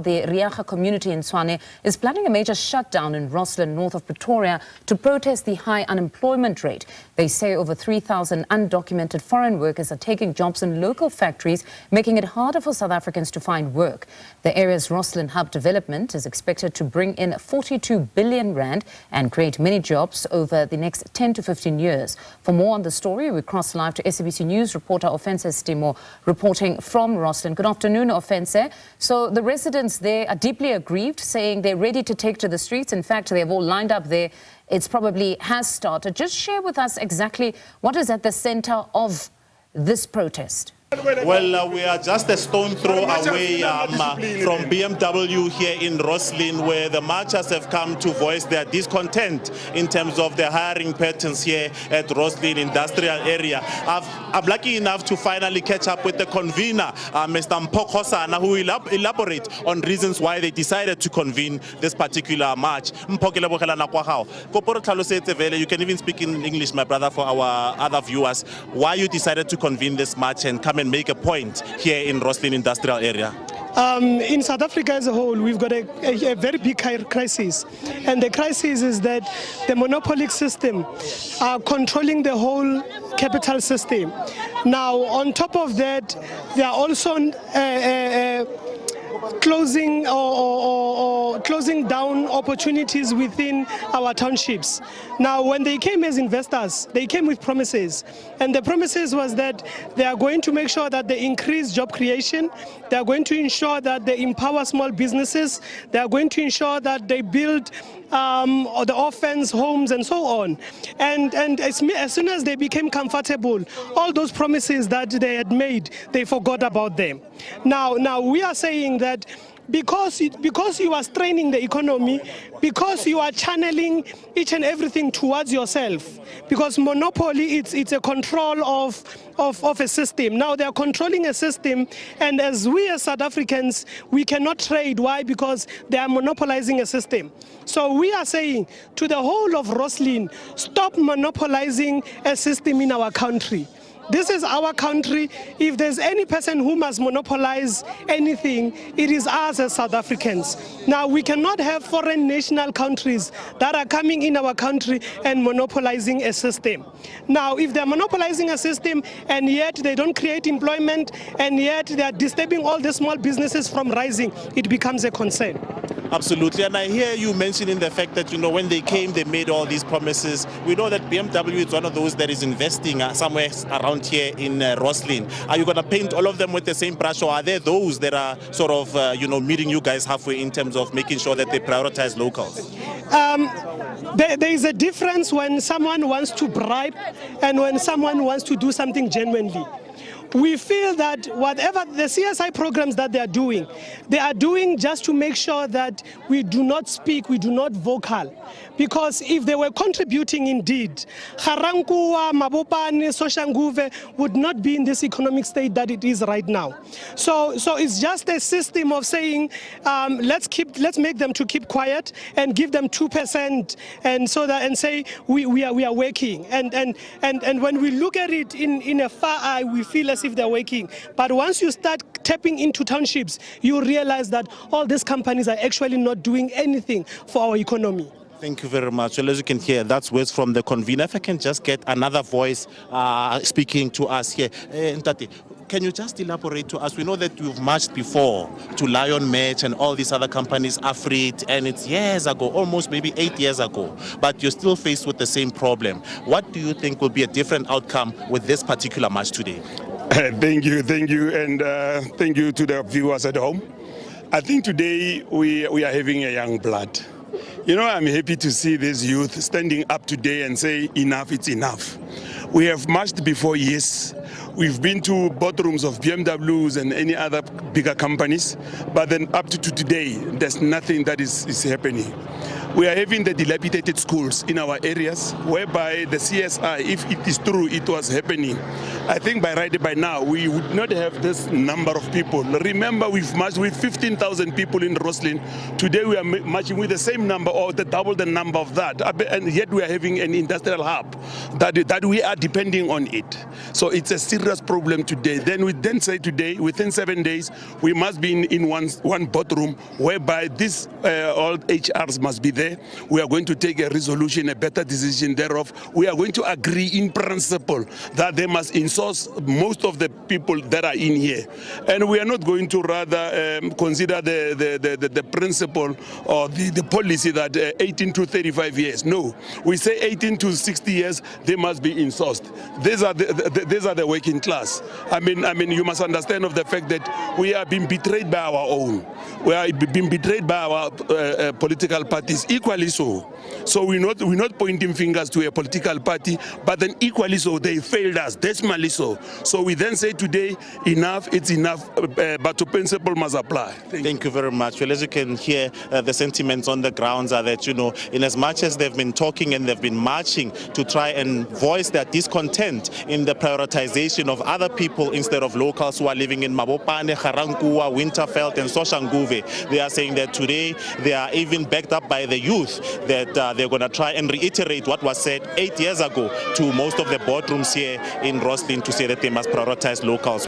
The Rea Aga community in Tshwane is planning a major shutdown in Rosland, north of Pretoria, to protest the high unemployment rate. They say over 3,000 undocumented foreign workers are taking jobs in local factories, making it harder for South Africans to find work. The area's Rosslyn Hub development is expected to bring in 42 billion rand and create many jobs over the next 10 to 15 years. For more on the story, we cross live to SABC News reporter Ofentse Setimo reporting from Rosland. Good afternoon, Ofentse. So the residents there are deeply aggrieved, saying they're ready to take to the streets. In fact, they've all lined up there. It's probably has started. Just share with us exactly what is at the center of this protest. Well, we are just a stone throw away from BMW here in Rosslyn, where the marchers have come to voice their discontent in terms of the hiring patterns here at Rosslyn Industrial Area. I'm lucky enough to finally catch up with the convener, Mr. Mpokhosana, who will elaborate on reasons why they decided to convene this particular march. You can even speak in English, my brother, for our other viewers. Why you decided to convene this march and come and make a point here in Rosslyn Industrial Area? In South Africa as a whole, we've got a very big crisis. And the crisis is that the monopoly system are controlling the whole capital system. Now, on top of that, they are also closing down opportunities within our townships. Now, when they came as investors, they came with promises. And the promises was that they are going to make sure that they increase job creation. They are going to ensure that they empower small businesses. They are going to ensure that they build the orphans' homes and so on. And as soon as they became comfortable, all those promises that they had made, they forgot about them. Now we are saying that because you are straining the economy, because you are channeling each and everything towards yourself, because monopoly, it's a control of a system. Now they are controlling a system, and as we as South Africans, we cannot trade. Why? Because they are monopolizing a system. So we are saying to the whole of Rosslyn, stop monopolizing a system in our country. This is our country. If there's any person who must monopolize anything, it is us as South Africans. Now, we cannot have foreign national countries that are coming in our country and monopolizing a system. Now, if they're monopolizing a system and yet they don't create employment and yet they are disturbing all the small businesses from rising, it becomes a concern. Absolutely, and I hear you mentioning the fact that, when they came, they made all these promises. We know that BMW is one of those that is investing somewhere around here in Rosslyn. Are you going to paint all of them with the same brush, or are there those that are sort of, meeting you guys halfway in terms of making sure that they prioritize locals? There is a difference when someone wants to bribe and when someone wants to do something genuinely. We feel that whatever the CSI programs that they are doing just to make sure that we do not speak, we do not vocal. Because if they were contributing indeed, Garankuwa, Mabopane, Soshanguve would not be in this economic state that it is right now. So it's just a system of saying, let's make them to keep quiet and give them 2% and say we are working. And when we look at it in a far eye, we feel as if they're working. But once you start tapping into townships, you realize that all these companies are actually not doing anything for our economy. Thank you very much. Well, as you can hear, that's words from the convener. If I can just get another voice speaking to us here. Ntate, can you just elaborate to us? We know that you've marched before to Lion Match and all these other companies, Afrit, and it's years ago, almost maybe 8 years ago, but you're still faced with the same problem. What do you think will be a different outcome with this particular march today? Thank you, and thank you to the viewers at home. I think today we are having a young blood. I'm happy to see this youth standing up today and say enough, it's enough. We have marched before, yes. We've been to boardrooms of BMWs and any other bigger companies, but then up to today, there's nothing that is happening. We are having the dilapidated schools in our areas, whereby the CSI, if it is true it was happening, I think by now we would not have this number of people. Remember, we've marched with 15,000 people in Rosland. Today we are marching with the same number or double the number of that, and yet we are having an industrial hub that we are depending on it. So it's a serious problem today. Then we then say today, within 7 days, we must be in one boardroom whereby this all HRs must be there. We are going to take a resolution, a better decision thereof. We are going to agree in principle that they must insource most of the people that are in here. And we are not going to rather consider the principle or the policy that 18 to 35 years. No, we say 18 to 60 years, they must be insourced. These are the working class. I mean, you must understand of the fact that we are being betrayed by our own. We are being betrayed by our political parties, equally so. So we're not pointing fingers to a political party, but then equally so, they failed us, decimally so. So we then say today, enough, it's enough, but to principle must apply. Thank you very much. Well, as you can hear, the sentiments on the grounds are that, in as much as they've been talking and they've been marching to try and voice their discontent in the prioritization of other people instead of locals who are living in Mabopane, Garankuwa, Winterveld and Soshanguve, they are saying that today they are even backed up by the youth that they're going to try and reiterate what was said 8 years ago to most of the boardrooms here in Rosslyn to say that they must prioritize locals.